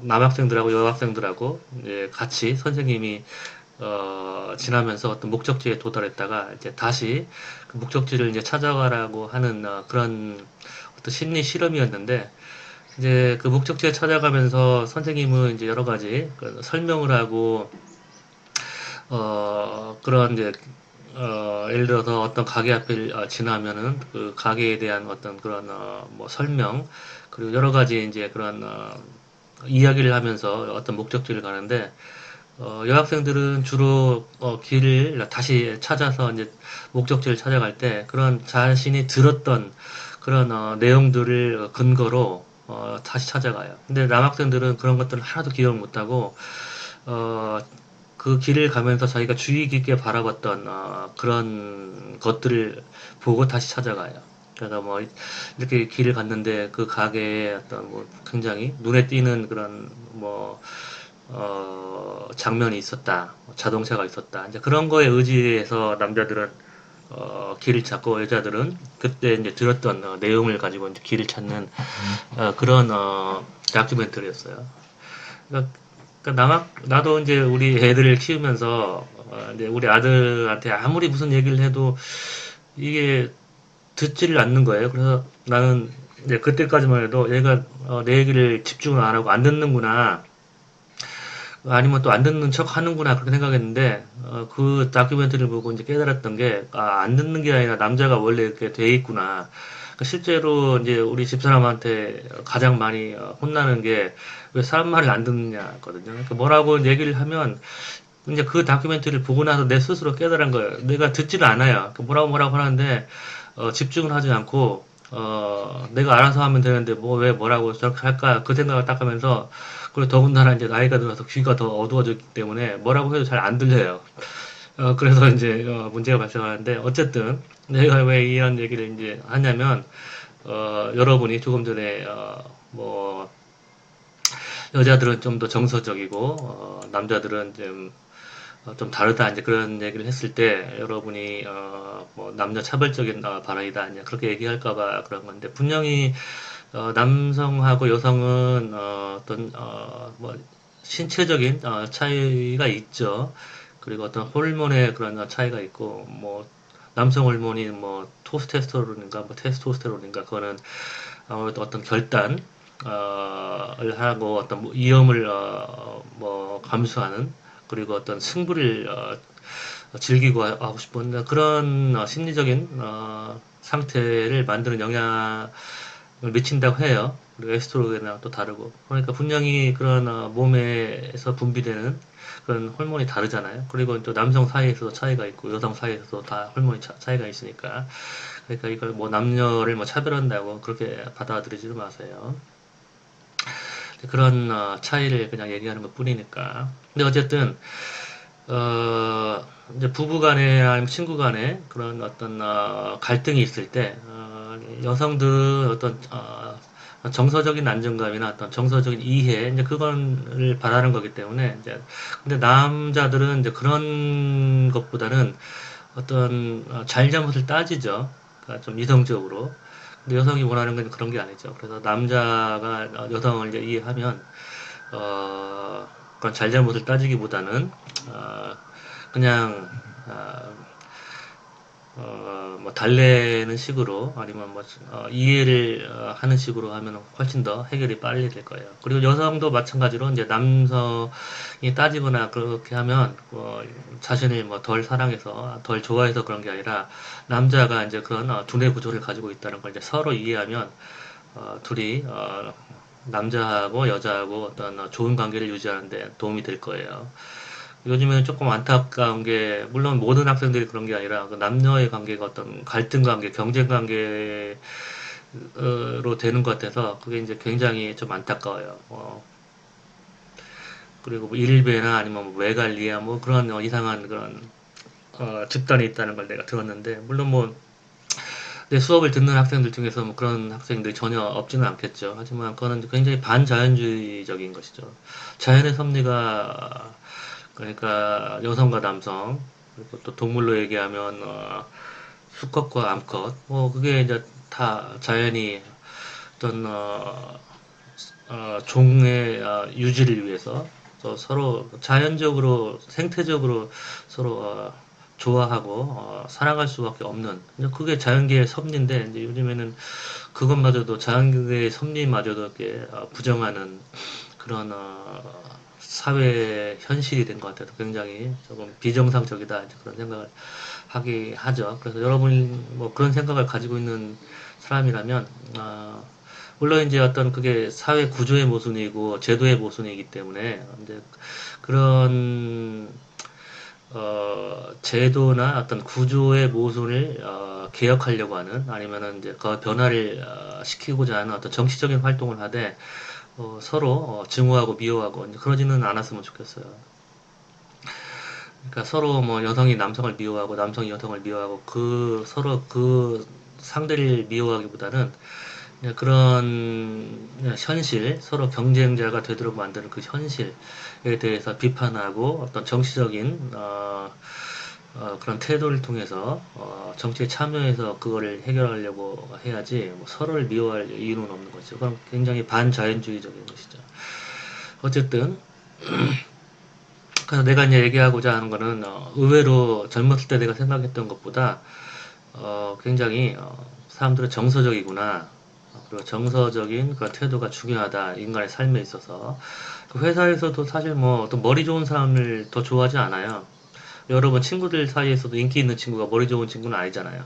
남학생들하고 여학생들하고 이제 같이 선생님이 지나면서 어떤 목적지에 도달했다가 이제 다시 그 목적지를 이제 찾아가라고 하는 그런 어떤 심리 실험이었는데 이제 그 목적지에 찾아가면서 선생님은 이제 여러 가지 그 설명을 하고 그런 이제 예를 들어서 어떤 가게 앞을 지나면은 그 가게에 대한 어떤 그런 뭐 설명 그리고 여러 가지 이제 그런 이야기를 하면서 어떤 목적지를 가는데 여학생들은 주로 길을 다시 찾아서 이제 목적지를 찾아갈 때 그런 자신이 들었던 그런 내용들을 근거로 다시 찾아가요. 근데 남학생들은 그런 것들을 하나도 기억을 못하고 어, 그 길을 가면서 자기가 주의 깊게 바라봤던 그런 것들을 보고 다시 찾아가요. 그래서 뭐 이렇게 길을 갔는데 그 가게에 어떤 뭐 굉장히 눈에 띄는 그런 뭐 장면이 있었다, 자동차가 있었다. 이제 그런 거에 의지해서 남자들은 길을 찾고 여자들은 그때 이제 들었던 내용을 가지고 이제 길을 찾는 그런 다큐멘터리였어요. 그러니까, 나도 이제 우리 애들을 키우면서 이제 우리 아들한테 아무리 무슨 얘기를 해도 이게 듣지를 않는 거예요. 그래서 나는 이제 그때까지만 해도 얘가 내 얘기를 집중을 안 하고 안 듣는구나. 아니면 또 안 듣는 척 하는구나 그렇게 생각했는데 그 다큐멘터리를 보고 이제 깨달았던 게 안 듣는 게 아니라 남자가 원래 이렇게 돼 있구나. 그러니까 실제로 이제 우리 집사람한테 가장 많이 혼나는 게 왜 사람 말을 안 듣느냐거든요. 그러니까 뭐라고 얘기를 하면 이제 그 다큐멘터리를 보고 나서 내 스스로 깨달은 거예요. 내가 듣지를 않아요. 그 뭐라고 하는데 집중을 하지 않고 내가 알아서 하면 되는데 뭐 왜 뭐라고 저렇게 할까 그 생각을 딱 하면서 그리고 더군다나 이제 나이가 들어서 귀가 더 어두워졌기 때문에 뭐라고 해도 잘 안 들려요. 그래서 이제 문제가 발생하는데 어쨌든 내가 왜 이런 얘기를 이제 하냐면 여러분이 조금 전에 뭐 여자들은 좀 더 정서적이고 남자들은 좀 다르다 이제 그런 얘기를 했을 때 여러분이 뭐 남녀 차별적인 발언이다 이제 그렇게 얘기할까봐 그런 건데 분명히 남성하고 여성은 어떤 뭐 신체적인 차이가 있죠. 그리고 어떤 호르몬의 그런 차이가 있고 뭐 남성 호르몬이 뭐 토스테스테론인가 뭐 테스토스테론인가 그거는 어떤 결단 을 하고 어떤 뭐 위험을 뭐 감수하는 그리고 어떤 승부를 즐기고 하고 싶은 그런 심리적인 상태를 만드는 영향을 미친다고 해요. 그리고 에스트로겐이랑 또 다르고. 그러니까 분명히 그런 몸에서 분비되는 그런 호르몬이 다르잖아요. 그리고 또 남성 사이에서도 차이가 있고 여성 사이에서도 다 호르몬이 차이가 있으니까. 그러니까 이걸 뭐 남녀를 뭐 차별한다고 그렇게 받아들이지 마세요. 그런 차이를 그냥 얘기하는 것 뿐이니까. 근데 어쨌든 이제 부부 간에 아니면 친구 간에 그런 어떤 갈등이 있을 때 여성들은 어떤 정서적인 안정감이나 어떤 정서적인 이해 이제 그거를 바라는 거기 때문에 이제 근데 남자들은 이제 그런 것보다는 어떤 잘잘못을 따지죠. 그러니까 좀 이성적으로. 근데 여성이 원하는 건 그런 게 아니죠. 그래서 남자가 여성을 이제 이해하면 그런 잘잘못을 따지기보다는 그냥 뭐 달래는 식으로 아니면 뭐 이해를 하는 식으로 하면 훨씬 더 해결이 빨리 될 거예요. 그리고 여성도 마찬가지로 이제 남성이 따지거나 그렇게 하면 자신을 뭐 덜 사랑해서 덜 좋아해서 그런 게 아니라 남자가 이제 그런 두뇌 구조를 가지고 있다는 걸 이제 서로 이해하면 둘이 남자하고 여자하고 어떤 좋은 관계를 유지하는 데 도움이 될 거예요. 요즘에는 조금 안타까운 게, 물론 모든 학생들이 그런 게 아니라, 그 남녀의 관계가 어떤 갈등 관계, 경쟁 관계로 되는 것 같아서, 그게 이제 굉장히 좀 안타까워요. 그리고 뭐 일베나 아니면 뭐 외갈리아, 뭐 그런 이상한 그런, 집단이 있다는 걸 내가 들었는데, 물론 뭐, 내 수업을 듣는 학생들 중에서 뭐 그런 학생들이 전혀 없지는 않겠죠. 하지만 그거는 굉장히 반자연주의적인 것이죠. 자연의 섭리가 그러니까 여성과 남성 그리고 또 동물로 얘기하면 수컷과 암컷 뭐 그게 이제 다 자연이 어떤 종의 유지를 위해서 또 서로 자연적으로 생태적으로 서로 좋아하고 사랑할 수밖에 없는 이제 그게 자연계의 섭리인데 이제 요즘에는 그것마저도 자연계의 섭리마저도 이렇게 부정하는 그런 사회 현실이 된 것 같아서 굉장히 조금 비정상적이다 이제 그런 생각을 하게 하죠. 그래서 여러분 뭐 그런 생각을 가지고 있는 사람이라면 물론 이제 어떤 그게 사회 구조의 모순이고 제도의 모순이기 때문에 이제 그런 제도나 어떤 구조의 모순을 개혁하려고 하는 아니면은 이제 그 변화를 시키고자 하는 어떤 정치적인 활동을 하되 서로 증오하고 미워하고 이제 그러지는 않았으면 좋겠어요. 그러니까 서로 뭐 여성이 남성을 미워하고 남성이 여성을 미워하고 그 서로 그 상대를 미워하기보다는 그냥 그런 현실, 서로 경쟁자가 되도록 만드는 그 현실에 대해서 비판하고 어떤 정치적인 그런 태도를 통해서 정치에 참여해서 그거를 해결하려고 해야지 뭐 서로를 미워할 이유는 없는 거죠. 그럼 굉장히 반자연주의적인 것이죠. 어쨌든 그래서 내가 이제 얘기하고자 하는 거는 의외로 젊었을 때 내가 생각했던 것보다 굉장히 사람들은 정서적이구나. 그리고 정서적인 그런 태도가 중요하다. 인간의 삶에 있어서. 그 회사에서도 사실 뭐 어떤 머리 좋은 사람을 더 좋아하지 않아요. 여러분 친구들 사이에서도 인기 있는 친구가 머리 좋은 친구는 아니잖아요.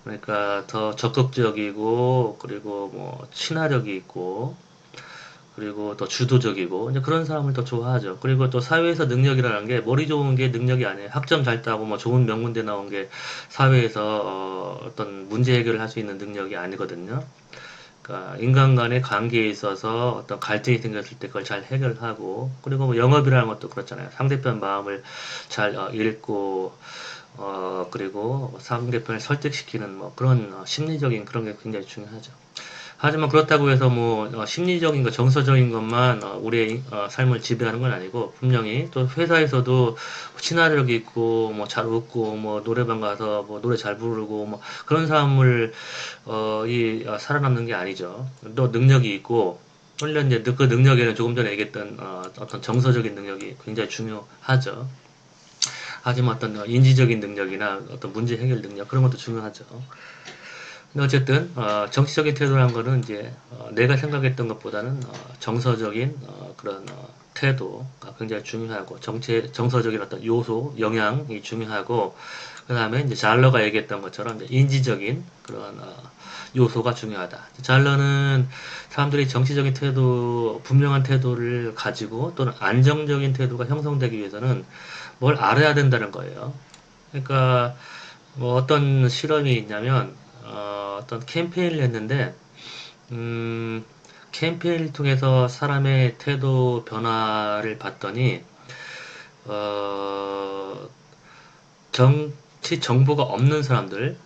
그러니까 더 적극적이고 그리고 뭐 친화력이 있고 그리고 또 주도적이고 이제 그런 사람을 더 좋아하죠. 그리고 또 사회에서 능력이라는 게 머리 좋은 게 능력이 아니에요. 학점 잘 따고 뭐 좋은 명문대 나온 게 사회에서 어떤 문제 해결을 할 수 있는 능력이 아니거든요. 그러니까 인간 간의 관계에 있어서 어떤 갈등이 생겼을 때 그걸 잘 해결하고 그리고 뭐 영업이라는 것도 그렇잖아요. 상대편 마음을 잘 읽고 그리고 상대편을 설득시키는 뭐 그런 심리적인 그런 게 굉장히 중요하죠. 하지만 그렇다고 해서 뭐 심리적인 것, 정서적인 것만 우리의 삶을 지배하는 건 아니고 분명히 또 회사에서도 친화력이 있고 뭐 잘 웃고 뭐 노래방 가서 뭐 노래 잘 부르고 뭐 그런 사람을 살아남는 게 아니죠. 또 능력이 있고 물론 이제 그 능력에는 조금 전에 얘기했던 어떤 정서적인 능력이 굉장히 중요하죠. 하지만 어떤 인지적인 능력이나 어떤 문제 해결 능력 그런 것도 중요하죠. 근데 어쨌든 정치적인 태도란 거는 이제 내가 생각했던 것보다는 정서적인 그런 태도가 굉장히 중요하고 정서적인 어떤 요소, 영향이 중요하고 그 다음에 이제 잘러가 얘기했던 것처럼 이제 인지적인 그런 요소가 중요하다. 잘러는 사람들이 정치적인 태도, 분명한 태도를 가지고 또는 안정적인 태도가 형성되기 위해서는 뭘 알아야 된다는 거예요. 그러니까 뭐 어떤 실험이 있냐면 어떤 캠페인을 했는데 음, 캠페인을 통해서 사람의 태도 변화를 봤더니 어, 정치 정보가 없는 사람들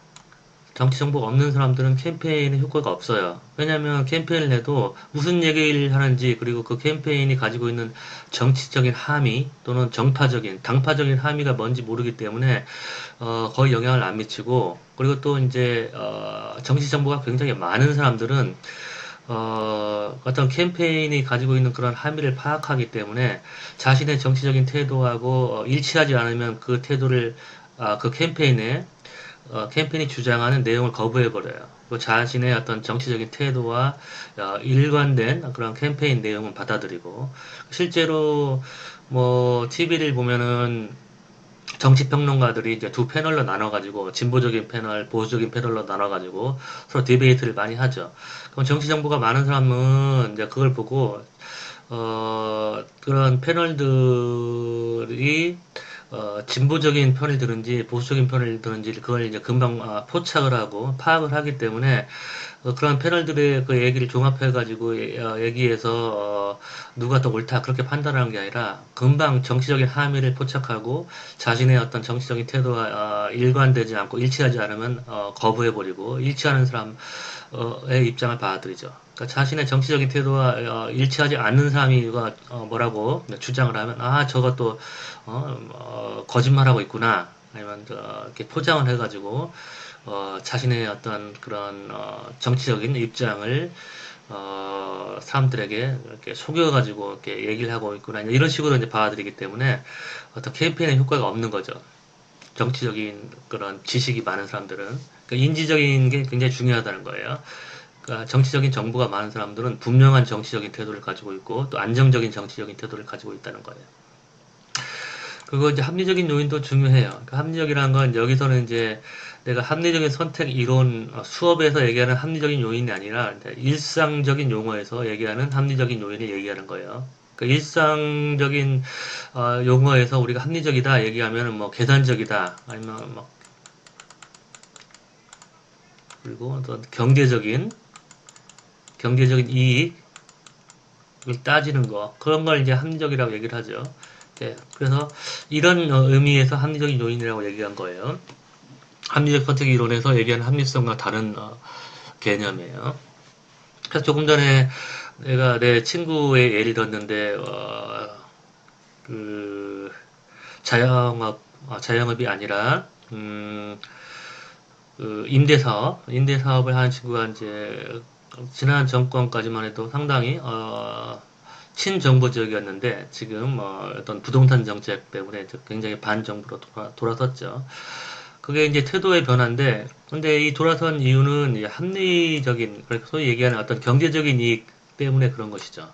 정치 정보가 없는 사람들은 캠페인에 효과가 없어요. 왜냐하면 캠페인을 해도 무슨 얘기를 하는지 그리고 그 캠페인이 가지고 있는 정치적인 함의 또는 정파적인 당파적인 함의가 뭔지 모르기 때문에 거의 영향을 안 미치고 그리고 또 이제 정치 정보가 굉장히 많은 사람들은 어떤 캠페인이 가지고 있는 그런 함의를 파악하기 때문에 자신의 정치적인 태도하고 일치하지 않으면 그 태도를 그 캠페인이 주장하는 내용을 거부해버려요. 그 자신의 어떤 정치적인 태도와 일관된 그런 캠페인 내용은 받아들이고 실제로 뭐 TV를 보면은 정치평론가들이 이제 두 패널로 나눠가지고 진보적인 패널, 보수적인 패널로 나눠가지고 서로 디베이트를 많이 하죠. 그럼 정치 정보가 많은 사람은 이제 그걸 보고 그런 패널들이 진보적인 편을 드는지 보수적인 편을 드는지 그걸 이제 금방 포착을 하고 파악을 하기 때문에 그런 패널들의 그 얘기를 종합해가지고 얘기해서 누가 더 옳다 그렇게 판단하는 게 아니라 금방 정치적인 함의를 포착하고 자신의 어떤 정치적인 태도와 일관되지 않고 일치하지 않으면 거부해버리고 일치하는 사람의 입장을 받아들이죠. 그러니까 자신의 정치적인 태도와 일치하지 않는 사람이 뭐라고 주장을 하면 저것도 거짓말하고 있구나 아니면 이렇게 포장을 해가지고 자신의 어떤 그런 정치적인 입장을 사람들에게 이렇게 속여가지고 이렇게 얘기를 하고 있구나 이런 식으로 이제 받아들이기 때문에 어떤 캠페인의 효과가 없는 거죠. 정치적인 그런 지식이 많은 사람들은 그러니까 인지적인 게 굉장히 중요하다는 거예요. 그러니까 정치적인 정보가 많은 사람들은 분명한 정치적인 태도를 가지고 있고 또 안정적인 정치적인 태도를 가지고 있다는 거예요. 그거 이제 합리적인 요인도 중요해요. 그 합리적이라는 건 여기서는 이제 내가 합리적인 선택 이론 수업에서 얘기하는 합리적인 요인이 아니라 이제 일상적인 용어에서 얘기하는 합리적인 요인을 얘기하는 거예요. 그 일상적인 용어에서 우리가 합리적이다 얘기하면은 뭐 계산적이다 아니면 뭐 그리고 어떤 경제적인 이익을 따지는 거 그런 걸 이제 합리적이라고 얘기를 하죠. 네, 그래서 이런 의미에서 합리적인 요인이라고 얘기한 거예요. 합리적 선택 이론에서 얘기하는 합리성과 다른 개념이에요. 그래서 조금 전에 내가 내 친구의 예를 들었는데 그 자영업이 아니라 그 임대사업을 하는 친구가 이제 지난 정권까지만 해도 상당히 친정부 지역이었는데 지금 어떤 부동산 정책 때문에 굉장히 반정부로 돌아섰죠. 그게 이제 태도의 변화인데, 근데 이 돌아선 이유는 합리적인, 그러니까 소위 얘기하는 어떤 경제적인 이익 때문에 그런 것이죠.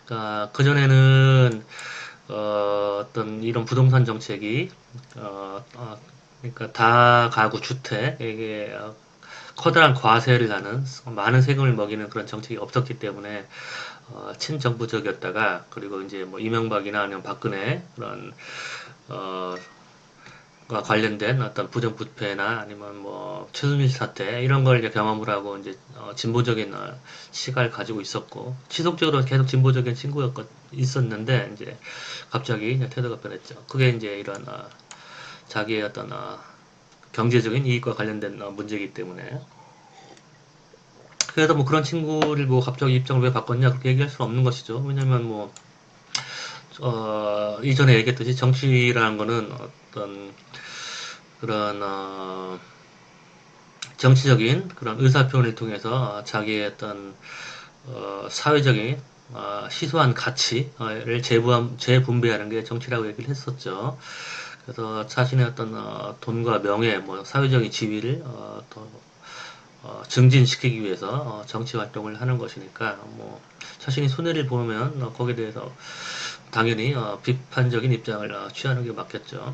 그러니까 그전에는 어떤 이런 부동산 정책이 그러니까 다가구 주택에게 커다란 과세를 하는 많은 세금을 먹이는 그런 정책이 없었기 때문에 친정부적이었다가 그리고 이제 뭐 이명박이나 아니면 박근혜 그런 어, 과 관련된 어떤 부정부패나 아니면 뭐 최순실 사태 이런 걸 이제 경험을 하고 이제 진보적인 시각을 가지고 있었고 지속적으로 계속 진보적인 친구였 있었는데 이제 갑자기 이제 태도가 변했죠. 그게 이제 이런 자기의 어떤 경제적인 이익과 관련된 문제이기 때문에 그래서 뭐 그런 친구를 뭐 갑자기 입장을 왜 바꿨냐 그렇게 얘기할 수는 없는 것이죠. 왜냐면 뭐 이전에 얘기했듯이 정치라는 거는 어떤 그런 정치적인 그런 의사표현을 통해서 자기의 어떤 사회적인 희소한 가치를 재분배하는 게 정치라고 얘기를 했었죠. 그래서 자신의 어떤 돈과 명예, 뭐 사회적인 지위를 더 증진시키기 위해서 정치 활동을 하는 것이니까 뭐 자신이 손해를 보면 거기에 대해서 당연히 비판적인 입장을 취하는 게 맞겠죠.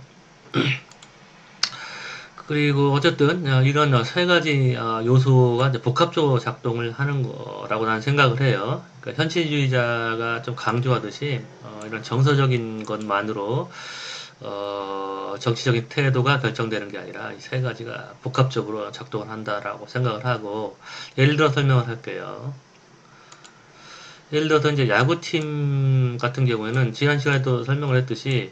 그리고 어쨌든 이런 세 가지 요소가 이제 복합적으로 작동을 하는 거라고 나는 생각을 해요. 그러니까 현실주의자가 좀 강조하듯이 이런 정서적인 것만으로 정치적인 태도가 결정되는 게 아니라 이 세 가지가 복합적으로 작동을 한다라고 생각을 하고 예를 들어 설명을 할게요. 예를 들어서 이제 야구팀 같은 경우에는 지난 시간에도 설명을 했듯이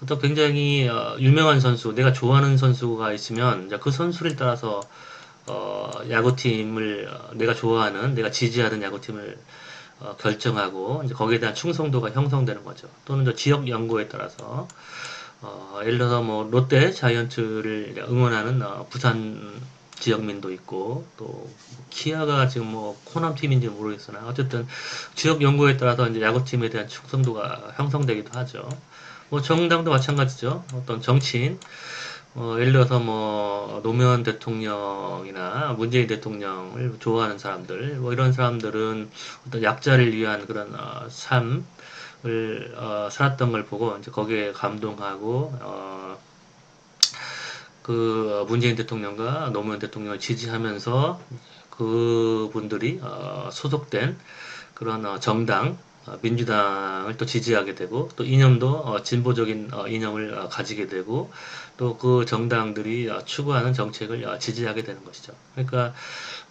어떤 굉장히 유명한 선수, 내가 좋아하는 선수가 있으면 이제 그 선수를 따라서 야구팀을 내가 좋아하는, 내가 지지하는 야구팀을 결정하고 이제 거기에 대한 충성도가 형성되는 거죠. 또는 저 지역 연고에 따라서 예를 들어서 뭐 롯데 자이언츠를 응원하는 부산 지역민도 있고 또 키아가 지금 뭐 호남팀인지 모르겠으나 어쨌든 지역 연고에 따라서 이제 야구팀에 대한 충성도가 형성되기도 하죠. 뭐 정당도 마찬가지죠. 어떤 정치인 예를 들어서 뭐 노무현 대통령이나 문재인 대통령을 좋아하는 사람들 뭐 이런 사람들은 어떤 약자를 위한 그런 삶을 살았던 걸 보고 이제 거기에 감동하고 그 문재인 대통령과 노무현 대통령을 지지하면서 그분들이 소속된 그런 정당 민주당을 또 지지하게 되고 또 이념도 진보적인 이념을 가지게 되고 또 그 정당들이 추구하는 정책을 지지하게 되는 것이죠. 그러니까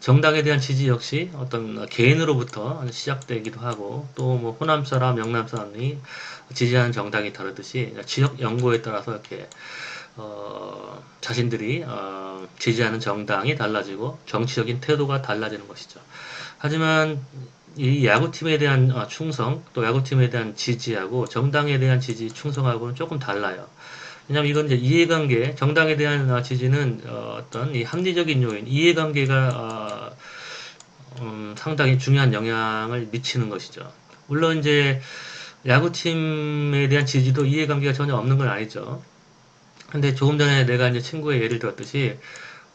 정당에 대한 지지 역시 어떤 개인으로부터 시작되기도 하고 또 뭐 호남 사람, 영남 사람이 지지하는 정당이 다르듯이 지역 연고에 따라서 이렇게 자신들이 지지하는 정당이 달라지고 정치적인 태도가 달라지는 것이죠. 하지만 이 야구팀에 대한 충성, 또 야구팀에 대한 지지하고 정당에 대한 지지, 충성하고는 조금 달라요. 왜냐하면 이건 이제 이해관계, 정당에 대한 지지는 어떤 이 합리적인 요인, 이해관계가 상당히 중요한 영향을 미치는 것이죠. 물론 이제 야구팀에 대한 지지도 이해관계가 전혀 없는 건 아니죠. 근데 조금 전에 내가 이제 친구의 예를 들었듯이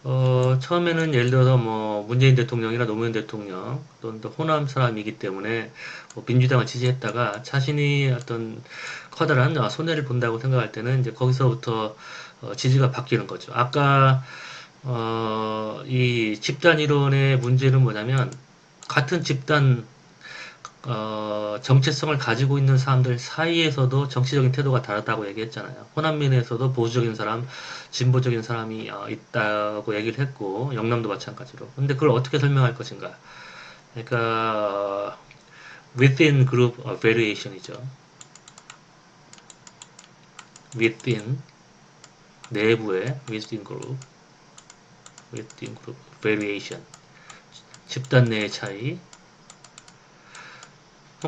처음에는 예를 들어서 뭐 문재인 대통령이나 노무현 대통령 또는 또 호남 사람이기 때문에 뭐 민주당을 지지했다가 자신이 어떤 커다란 손해를 본다고 생각할 때는 이제 거기서부터 지지가 바뀌는 거죠. 아까 이 집단 이론의 문제는 뭐냐면 같은 집단 정체성을 가지고 있는 사람들 사이에서도 정치적인 태도가 다르다고 얘기했잖아요. 호남민에서도 보수적인 사람, 진보적인 사람이 있다고 얘기를 했고, 영남도 마찬가지로. 근데 그걸 어떻게 설명할 것인가? 그러니까, within group variation이죠. within, 내부의 within group variation. 집단 내의 차이.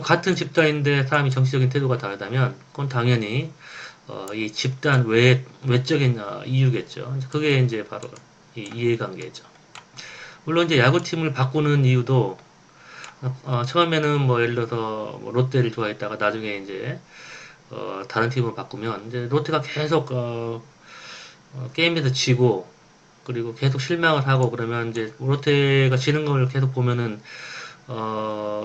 같은 집단인데 사람이 정치적인 태도가 다르다면, 그건 당연히 이 집단 외적인 이유겠죠. 그게 이제 바로 이 이해관계죠. 물론 이제 야구팀을 바꾸는 이유도 처음에는 뭐 예를 들어서 뭐 롯데를 좋아했다가 나중에 이제 다른 팀으로 바꾸면 이제 롯데가 계속 게임에서 지고 그리고 계속 실망을 하고 그러면 이제 롯데가 지는 걸 계속 보면은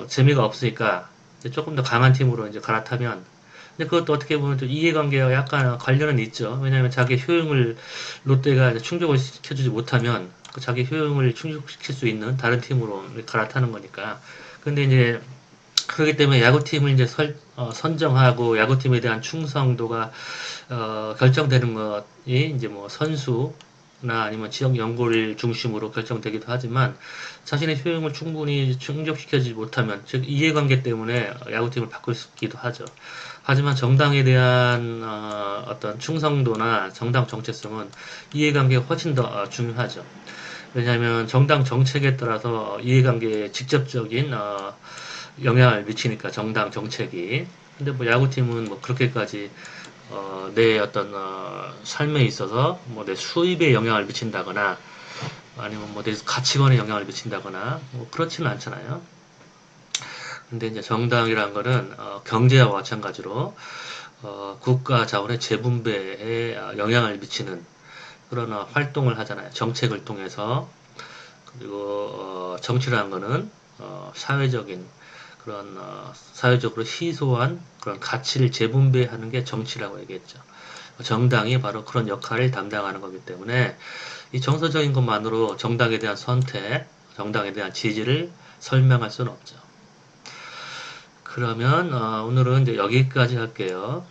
재미가 없으니까 이제 조금 더 강한 팀으로 이제 갈아타면 근데 그것도 어떻게 보면 좀 이해관계와 약간 관련은 있죠. 왜냐하면 자기 효용을 롯데가 이제 충족을 시켜주지 못하면 그 자기 효용을 충족시킬 수 있는 다른 팀으로 갈아타는 거니까. 근데 이제 그렇기 때문에 야구팀을 이제 선정하고 야구팀에 대한 충성도가 결정되는 것이 이제 뭐 선수나 아니면 지역 연구를 중심으로 결정되기도 하지만 자신의 효용을 충분히 충족시켜주지 못하면 즉 이해관계 때문에 야구팀을 바꿀 수 있기도 하죠. 하지만 정당에 대한 어떤 충성도나 정당 정체성은 이해관계가 훨씬 더 중요하죠. 왜냐하면 정당 정책에 따라서 이해관계에 직접적인 영향을 미치니까 정당 정책이. 근데 뭐 야구팀은 뭐 그렇게까지 내 어떤 삶에 있어서 뭐 내 수입에 영향을 미친다거나 아니면 뭐 내 가치관에 영향을 미친다거나 뭐 그렇지는 않잖아요. 근데 이제 정당이란 거는 경제와 마찬가지로 국가 자원의 재분배에 영향을 미치는 그런 활동을 하잖아요. 정책을 통해서. 그리고 정치라는 거는 사회적인 그런 사회적으로 희소한 그런 가치를 재분배하는 게 정치라고 얘기했죠. 정당이 바로 그런 역할을 담당하는 거기 때문에 이 정서적인 것만으로 정당에 대한 선택, 정당에 대한 지지를 설명할 수는 없죠. 그러면 오늘은 이제 여기까지 할게요.